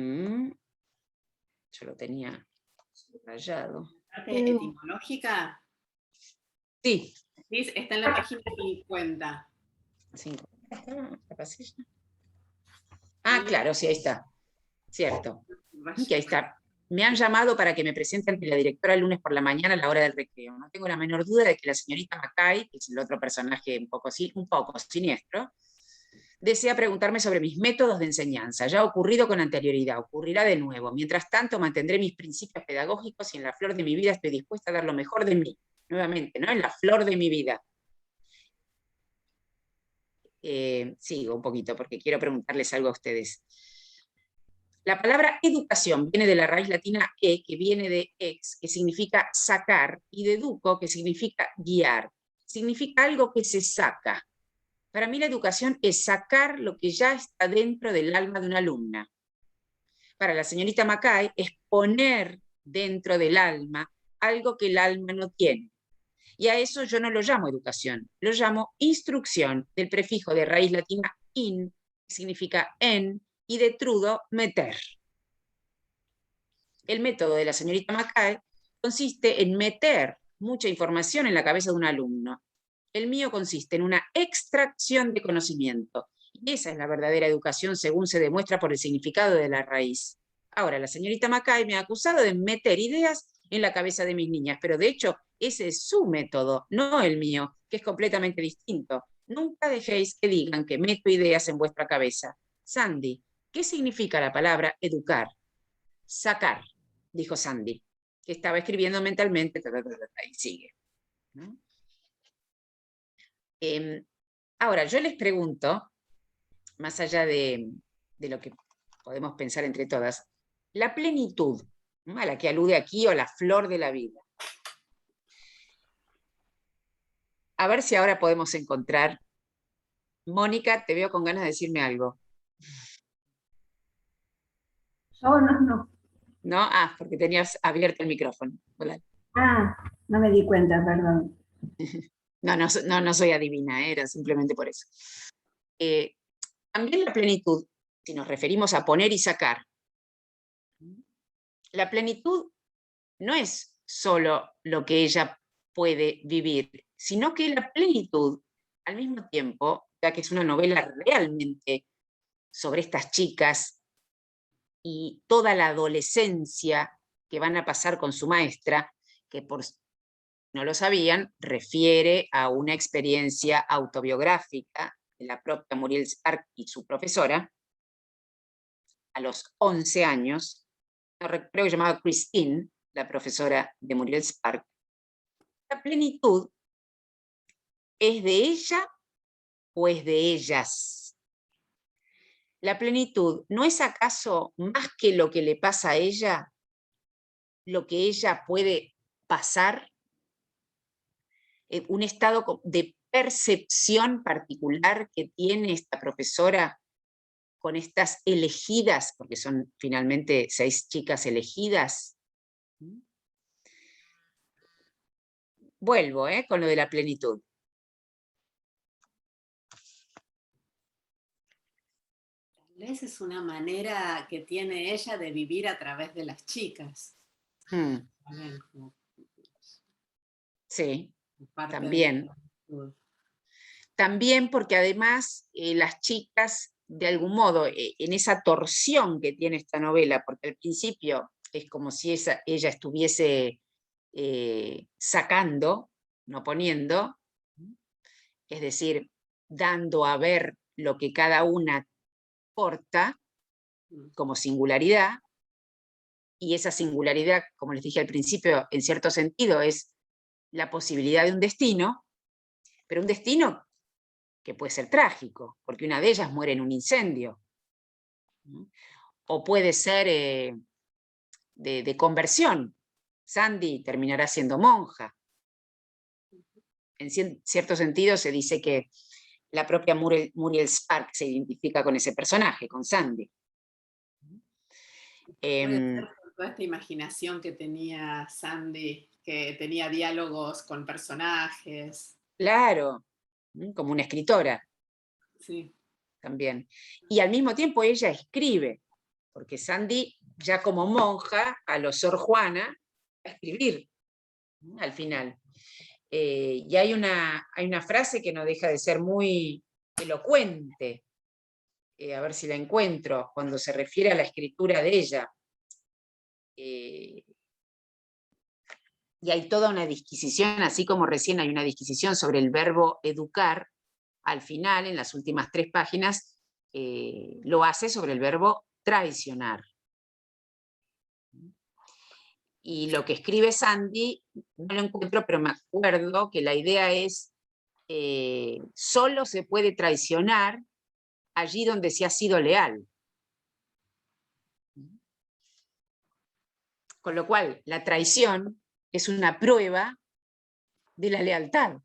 lo tenía subrayado. ¿Etimológica? Sí. Sí, está en la página 50. Ah, claro, sí, ahí está. Cierto. Que ahí está. Me han llamado para que me presente ante la directora el lunes por la mañana a la hora del recreo. No tengo la menor duda de que la señorita Mackay, que es el otro personaje un poco siniestro, desea preguntarme sobre mis métodos de enseñanza. Ya ha ocurrido con anterioridad, ocurrirá de nuevo. Mientras tanto, mantendré mis principios pedagógicos y en la flor de mi vida estoy dispuesta a dar lo mejor de mí. Nuevamente, ¿no? En la flor de mi vida. Sigo un poquito porque quiero preguntarles algo a ustedes. La palabra educación viene de la raíz latina e, que viene de ex, que significa sacar, y de educo, que significa guiar. Significa algo que se saca. Para mí la educación es sacar lo que ya está dentro del alma de una alumna. Para la señorita Mackay es poner dentro del alma algo que el alma no tiene. Y a eso yo no lo llamo educación, lo llamo instrucción, del prefijo de raíz latina in, que significa en, y de trudo, meter. El método de la señorita Mackay consiste en meter mucha información en la cabeza de un alumno. El mío consiste en una extracción de conocimiento. Y esa es la verdadera educación según se demuestra por el significado de la raíz. Ahora, la señorita Mackay me ha acusado de meter ideas en la cabeza de mis niñas, pero de hecho ese es su método, no el mío, que es completamente distinto. Nunca dejéis que digan que meto ideas en vuestra cabeza. Sandy, ¿qué significa la palabra educar? Sacar, dijo Sandy, que estaba escribiendo mentalmente, y sigue. ¿No? Ahora, yo les pregunto, más allá de lo que podemos pensar entre todas, la plenitud, ¿no? A la que alude aquí, o la flor de la vida. A ver si ahora podemos encontrar. Mónica, te veo con ganas de decirme algo. No. ¿No? Ah, porque tenías abierto el micrófono. Hola. Ah, no me di cuenta, perdón. No soy adivina, era simplemente por eso. También la plenitud, si nos referimos a poner y sacar, la plenitud no es solo lo que ella puede vivir, sino que la plenitud, al mismo tiempo, ya que es una novela realmente sobre estas chicas y toda la adolescencia que van a pasar con su maestra, que por si no lo sabían, refiere a una experiencia autobiográfica de la propia Muriel Spark y su profesora, a los 11 años, creo que llamaba Christine, la profesora de Muriel Spark. La plenitud ¿es de ella o es de ellas? La plenitud, ¿no es acaso más que lo que le pasa a ella, lo que ella puede pasar? Un estado de percepción particular que tiene esta profesora con estas elegidas, porque son finalmente 6 chicas elegidas. Vuelvo con lo de la plenitud. Tal vez es una manera que tiene ella de vivir a través de las chicas. Sí, Parte también. También porque además las chicas, de algún modo, en esa torsión que tiene esta novela, porque al principio es como si ella estuviese sacando, no poniendo, es decir, dando a ver lo que cada una porta como singularidad, y esa singularidad, como les dije al principio, en cierto sentido es la posibilidad de un destino, pero un destino que puede ser trágico, porque una de ellas muere en un incendio, o puede ser de conversión. Sandy terminará siendo monja. En cierto sentido se dice que la propia Muriel Spark se identifica con ese personaje, con Sandy. Puede ser por toda esta imaginación que tenía Sandy, que tenía diálogos con personajes. Claro, como una escritora. Sí. También. Y al mismo tiempo ella escribe, porque Sandy, ya como monja, a lo Sor Juana, va a escribir al final. Y hay una frase que no deja de ser muy elocuente, a ver si la encuentro, cuando se refiere a la escritura de ella. Y hay toda una disquisición, así como recién hay una disquisición sobre el verbo educar, al final, en las últimas 3 páginas, lo hace sobre el verbo traicionar. Y lo que escribe Sandy, no lo encuentro, pero me acuerdo que la idea es, solo se puede traicionar allí donde se ha sido leal. Con lo cual, la traición es una prueba de la lealtad.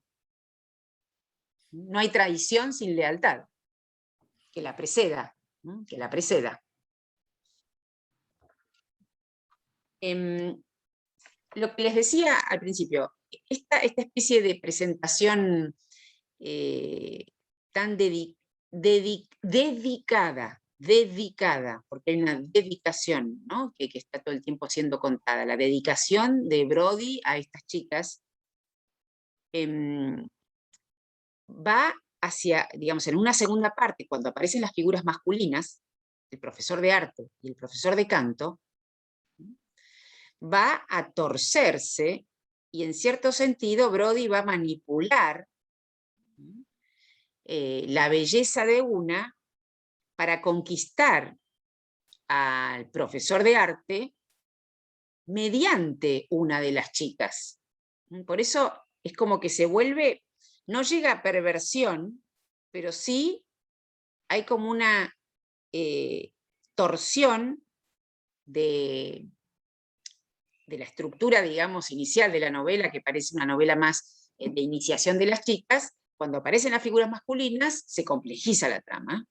No hay traición sin lealtad, que la preceda, ¿no? Que la preceda. Lo que les decía al principio, esta especie de presentación tan dedicada, porque hay una dedicación, ¿no? que está todo el tiempo siendo contada, la dedicación de Brody a estas chicas, va hacia, digamos, en una segunda parte, cuando aparecen las figuras masculinas, el profesor de arte y el profesor de canto, va a torcerse y en cierto sentido Brody va a manipular la belleza de una para conquistar al profesor de arte mediante una de las chicas. Por eso es como que se vuelve, no llega a perversión, pero sí hay como una torsión de la estructura, digamos, inicial de la novela, que parece una novela más de iniciación de las chicas. Cuando aparecen las figuras masculinas, se complejiza la trama.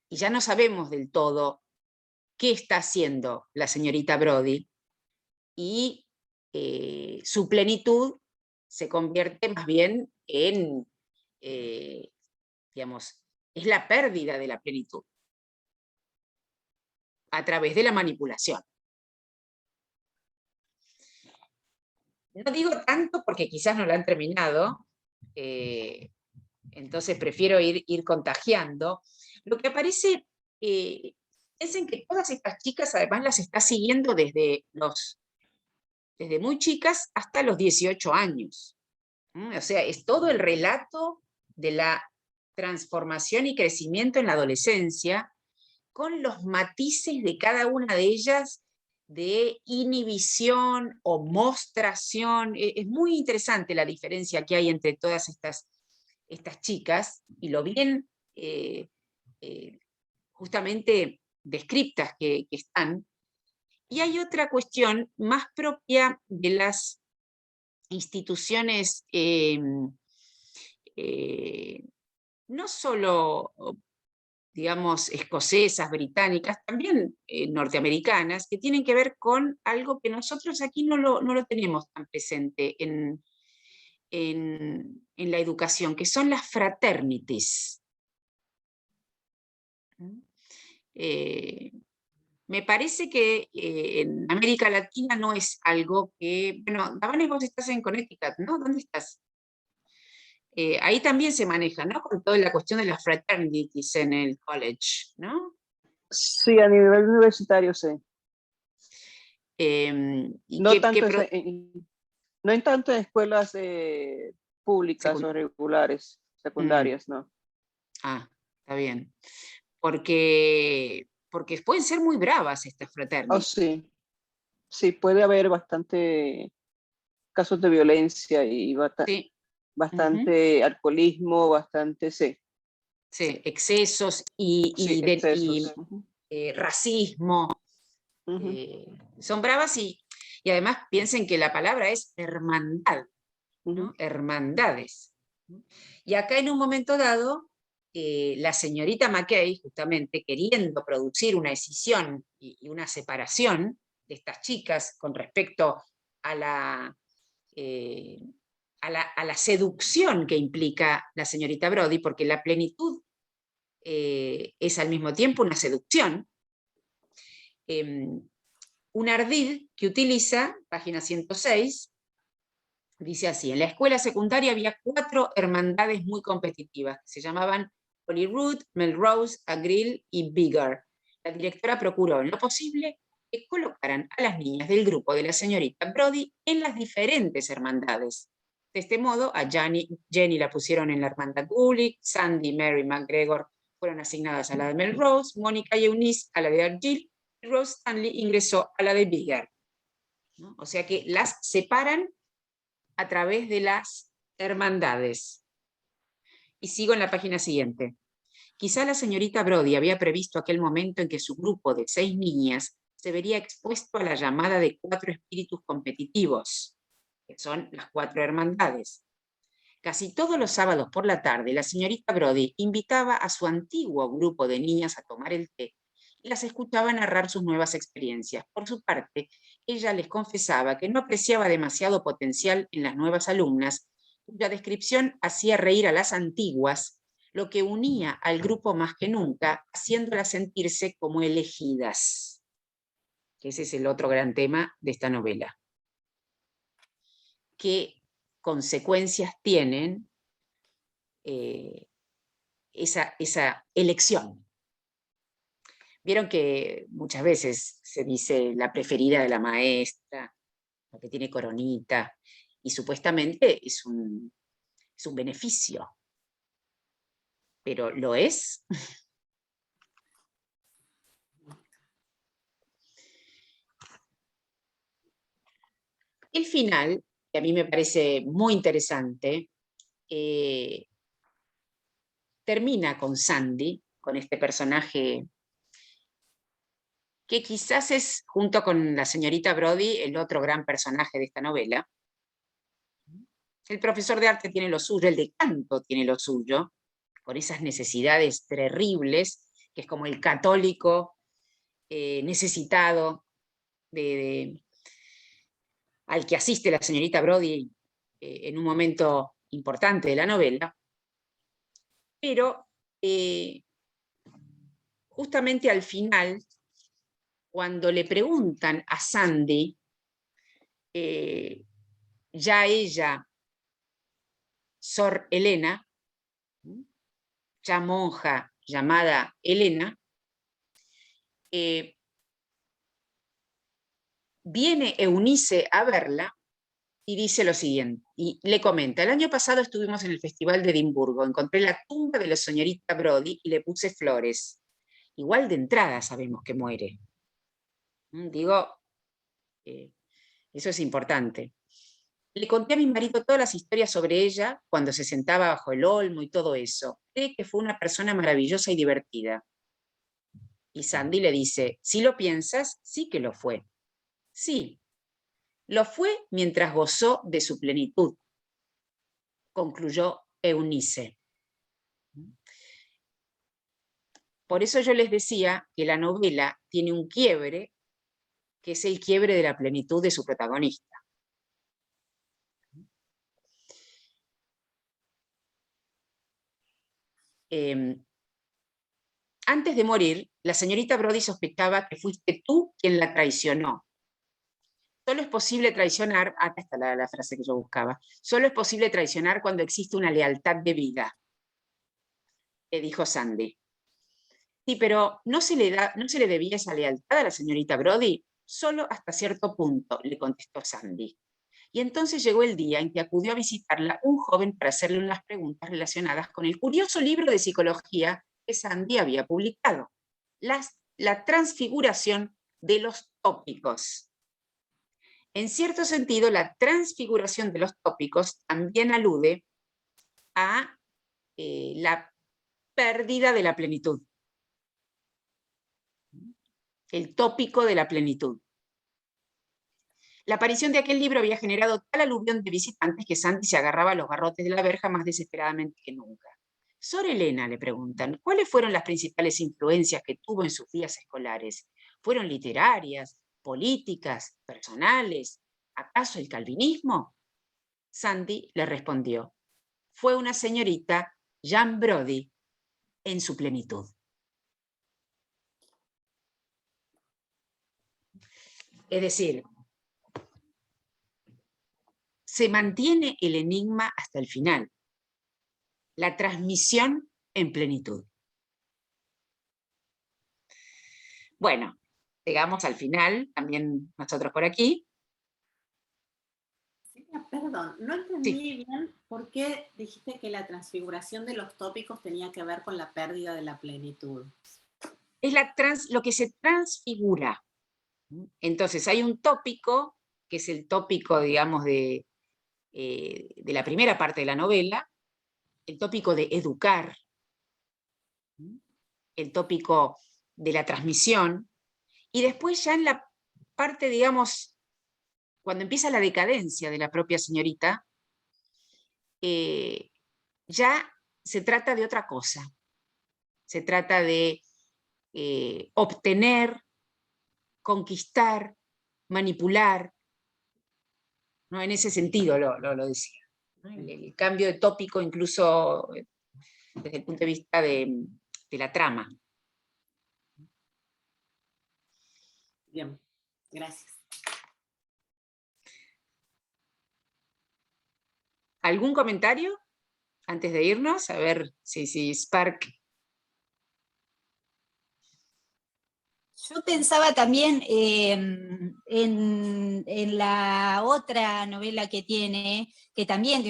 Y ya no sabemos del todo qué está haciendo la señorita Brody, y su plenitud se convierte más bien en, digamos, es la pérdida de la plenitud a través de la manipulación. No digo tanto porque quizás no la han terminado, entonces prefiero ir contagiando. Lo que aparece piensen que todas estas chicas además las está siguiendo desde muy chicas hasta los 18 años. O sea, es todo el relato de la transformación y crecimiento en la adolescencia, con los matices de cada una de ellas de inhibición o mostración. Es muy interesante la diferencia que hay entre todas estas chicas y lo bien justamente descriptas que están. Y hay otra cuestión más propia de las instituciones no solo, digamos, escocesas, británicas, también norteamericanas, que tienen que ver con algo que nosotros aquí no lo tenemos tan presente en la educación, que son las fraternities. Me parece que en América Latina no es algo que... Bueno, Davanes, vos estás en Connecticut, ¿no? ¿Dónde estás? Ahí también se maneja, ¿no? Con toda la cuestión de las fraternities en el college, ¿no? Sí, a nivel universitario, sí. ¿Y no, no en tanto en escuelas públicas o regulares, secundarias, ¿no? Ah, está bien. Porque pueden ser muy bravas estas fraternities. Oh, sí. Sí, puede haber bastante casos de violencia y Sí. bastante alcoholismo, bastante, sí. Sí, excesos y excesos. racismo. Son bravas y además piensen que la palabra es hermandad, ¿no? Hermandades. Y acá en un momento dado, la señorita McKay, justamente queriendo producir una escisión y una separación de estas chicas con respecto a la seducción que implica la señorita Brodie, porque la plenitud es al mismo tiempo una seducción. Un ardid que utiliza, página 106, dice así: en la escuela secundaria había 4 hermandades muy competitivas, que se llamaban Holyrood, Melrose, Agril y Biggar. La directora procuró en lo posible que colocaran a las niñas del grupo de la señorita Brodie en las diferentes hermandades. De este modo, a Jenny la pusieron en la hermandad Bullock, Sandy, Mary, McGregor fueron asignadas a la de Melrose, Mónica y Eunice a la de Argyll, y Rose Stanley ingresó a la de Biggar, ¿no? O sea que las separan a través de las hermandades. Y sigo en la página siguiente. Quizá la señorita Brodie había previsto aquel momento en que su grupo de 6 niñas se vería expuesto a la llamada de 4 espíritus competitivos, que son las 4 hermandades. Casi todos los sábados por la tarde, la señorita Brodie invitaba a su antiguo grupo de niñas a tomar el té y las escuchaba narrar sus nuevas experiencias. Por su parte, ella les confesaba que no apreciaba demasiado potencial en las nuevas alumnas, cuya descripción hacía reír a las antiguas, lo que unía al grupo más que nunca, haciéndolas sentirse como elegidas. Ese es el otro gran tema de esta novela. ¿Qué consecuencias tienen esa elección? Vieron que muchas veces se dice la preferida de la maestra, la que tiene coronita, y supuestamente es un beneficio. ¿Pero lo es? El final, que a mí me parece muy interesante, termina con Sandy, con este personaje que quizás es, junto con la señorita Brodie, el otro gran personaje de esta novela. El profesor de arte tiene lo suyo, el de canto tiene lo suyo, con esas necesidades terribles, que es como el católico necesitado al que asiste la señorita Brodie en un momento importante de la novela. Pero justamente al final, cuando le preguntan a Sandy, ya ella, Sor Elena, ya monja llamada Elena, viene Eunice a verla y dice lo siguiente, y le comenta: el año pasado estuvimos en el Festival de Edimburgo, encontré la tumba de la señorita Brodie y le puse flores. Igual de entrada sabemos que muere. Digo, eso es importante. Le conté a mi marido todas las historias sobre ella cuando se sentaba bajo el olmo y todo eso. Cree que fue una persona maravillosa y divertida. Y Sandy le dice: si lo piensas, sí que lo fue. Sí, lo fue mientras gozó de su plenitud, concluyó Eunice. Por eso yo les decía que la novela tiene un quiebre, que es el quiebre de la plenitud de su protagonista. Antes de morir, la señorita Brodie sospechaba que fuiste tú quien la traicionó. Solo es posible traicionar, acá está la frase que yo buscaba, solo es posible traicionar cuando existe una lealtad de vida, le dijo Sandy. Sí, pero ¿no se le debía esa lealtad a la señorita Brodie? Solo hasta cierto punto, le contestó Sandy. Y entonces llegó el día en que acudió a visitarla un joven para hacerle unas preguntas relacionadas con el curioso libro de psicología que Sandy había publicado, la transfiguración de los tópicos. En cierto sentido, la transfiguración de los tópicos también alude a la pérdida de la plenitud. El tópico de la plenitud. La aparición de aquel libro había generado tal aluvión de visitantes que Sandy se agarraba a los garrotes de la verja más desesperadamente que nunca. Sor Elena, le preguntan, ¿cuáles fueron las principales influencias que tuvo en sus días escolares? ¿Fueron literarias, políticas, personales? ¿Acaso el calvinismo? Sandy le respondió, fue una señorita Jean Brodie en su plenitud. Es decir, se mantiene el enigma hasta el final. La transmisión en plenitud. Bueno, llegamos al final, también nosotros por aquí. Perdón, no entendí bien por qué dijiste que la transfiguración de los tópicos tenía que ver con la pérdida de la plenitud. Es lo que se transfigura. Entonces hay un tópico, que es el tópico, digamos, de la primera parte de la novela, el tópico de educar, el tópico de la transmisión, y después ya en la parte, digamos, cuando empieza la decadencia de la propia señorita, ya se trata de otra cosa. Se trata de obtener, conquistar, manipular, ¿no? En ese sentido lo decía. ¿No? El cambio de tópico incluso desde el punto de vista de la trama. Bien, gracias. ¿Algún comentario antes de irnos? A ver si Spark. Yo pensaba también en la otra novela que tiene, que también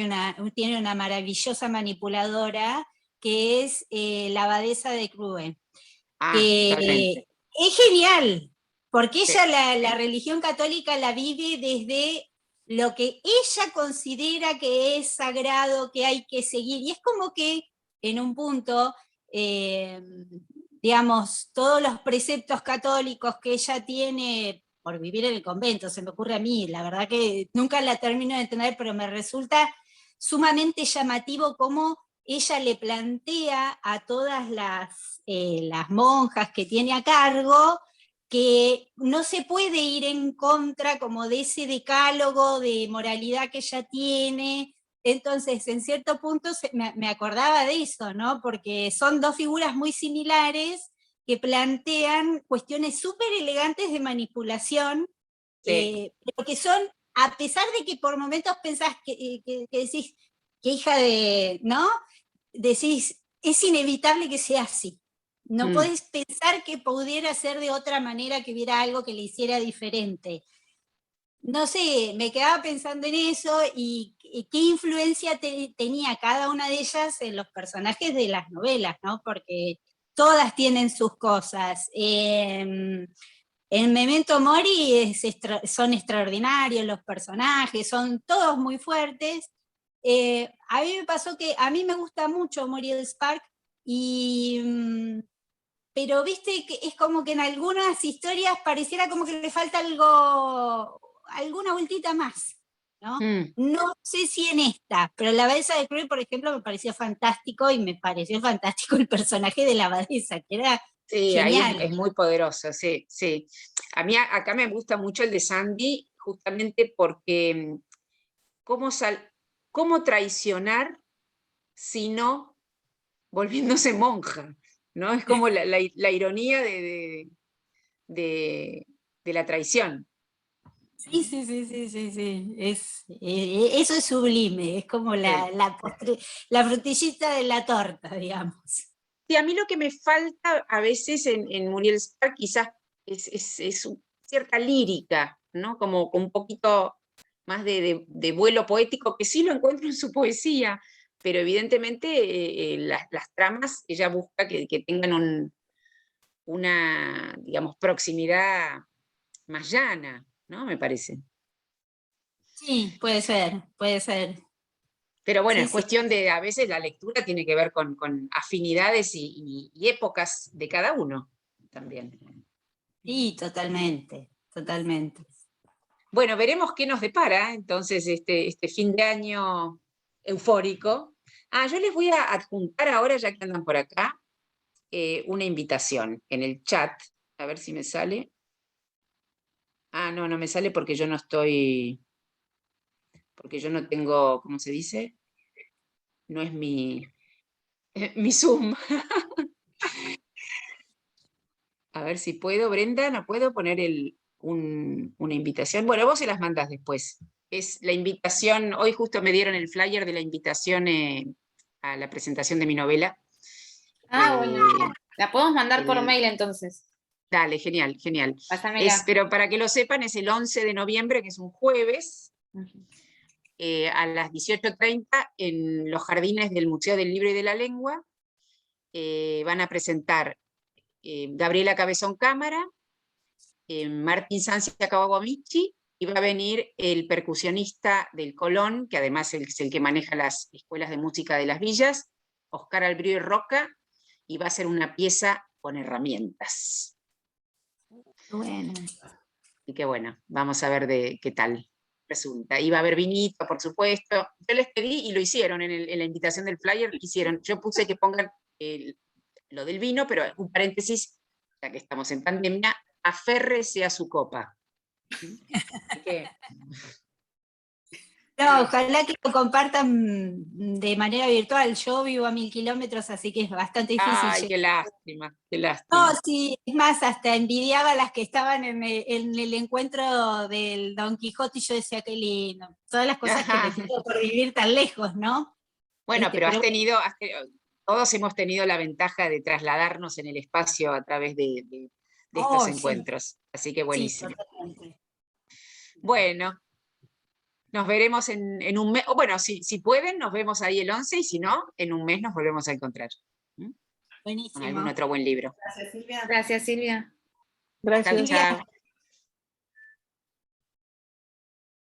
tiene una maravillosa manipuladora, que es La abadesa de Clue. Que es genial, porque ella la religión católica la vive desde lo que ella considera que es sagrado, que hay que seguir, y es como que en un punto, digamos, todos los preceptos católicos que ella tiene por vivir en el convento, se me ocurre a mí, la verdad que nunca la termino de entender, pero me resulta sumamente llamativo cómo ella le plantea a todas las monjas que tiene a cargo que no se puede ir en contra como de ese decálogo de moralidad que ella tiene. Entonces, en cierto punto me acordaba de eso, ¿no? Porque son dos figuras muy similares que plantean cuestiones súper elegantes de manipulación, pero que son, a pesar de que por momentos pensás que decís, que hija de, ¿no? Decís, es inevitable que sea así. No podés pensar que pudiera ser de otra manera, que hubiera algo que le hiciera diferente. No sé, me quedaba pensando en eso y qué influencia tenía cada una de ellas en los personajes de las novelas, ¿no? Porque todas tienen sus cosas. En Memento Mori son extraordinarios los personajes, son todos muy fuertes. A mí me pasó que a mí me gusta mucho Muriel Spark, pero viste que es como que en algunas historias pareciera como que le falta alguna vueltita más, ¿no? No sé si en esta, pero la abadesa de Cruel, por ejemplo, me pareció fantástico, y me pareció fantástico el personaje de la abadesa, que era genial. Ahí es muy poderoso, sí. A mí acá me gusta mucho el de Sandy, justamente porque cómo traicionar si no volviéndose monja, ¿no? Es como la ironía de la traición. Sí. Eso es sublime, es como la frutillita de la torta, digamos. Sí, a mí lo que me falta a veces en Muriel Spark quizás es cierta lírica, ¿no? Como un poquito más de vuelo poético, que sí lo encuentro en su poesía, pero evidentemente las tramas ella busca que tengan una, digamos, proximidad más llana, ¿no? Me parece. Sí, puede ser. Pero bueno, Sí, es cuestión de, a veces la lectura tiene que ver con afinidades y épocas de cada uno también. Sí, totalmente. Bueno, veremos qué nos depara entonces este fin de año eufórico. Yo les voy a adjuntar ahora, ya que andan por acá, una invitación en el chat, a ver si me sale. No me sale porque yo no tengo, ¿cómo se dice? No es mi Zoom. A ver si puedo, Brenda, no puedo poner una invitación. Bueno, vos se las mandas después. Es la invitación, hoy justo me dieron el flyer de la invitación a la presentación de mi novela. Bueno. La podemos mandar por mail entonces. Dale, genial. Pásamela. Pero para que lo sepan, es el 11 de noviembre, que es un jueves, a las 18:30 en los jardines del Museo del Libro y de la Lengua. Van a presentar Gabriela Cabezón Cámara, Martín Sancia Kawaguamichi, y va a venir el percusionista del Colón, que además es el que maneja las escuelas de música de las villas, Oscar Albrió y Roca, y va a ser una pieza con herramientas. Bueno. Y que bueno, vamos a ver de qué tal resulta. Y va a haber vinito, por supuesto. Yo les pedí, y lo hicieron en la invitación del flyer, yo puse que pongan lo del vino, pero un paréntesis, ya que estamos en pandemia, aférrese a su copa. No, ojalá que lo compartan de manera virtual. Yo vivo a 1000 kilómetros, así que es bastante difícil. Ay, qué lástima. No, sí, es más, hasta envidiaba a las que estaban en el encuentro del Don Quijote, y yo decía, qué lindo. Todas las cosas que me tengo por vivir tan lejos, ¿no? Bueno, pero todos hemos tenido la ventaja de trasladarnos en el espacio a través de estos encuentros. Sí. Así que buenísimo. Sí, bueno, nos veremos en un mes. Bueno, si pueden, nos vemos ahí el 11, y si no, en un mes nos volvemos a encontrar. Buenísimo. Con algún otro buen libro. Gracias, Silvia. Gracias. Chao.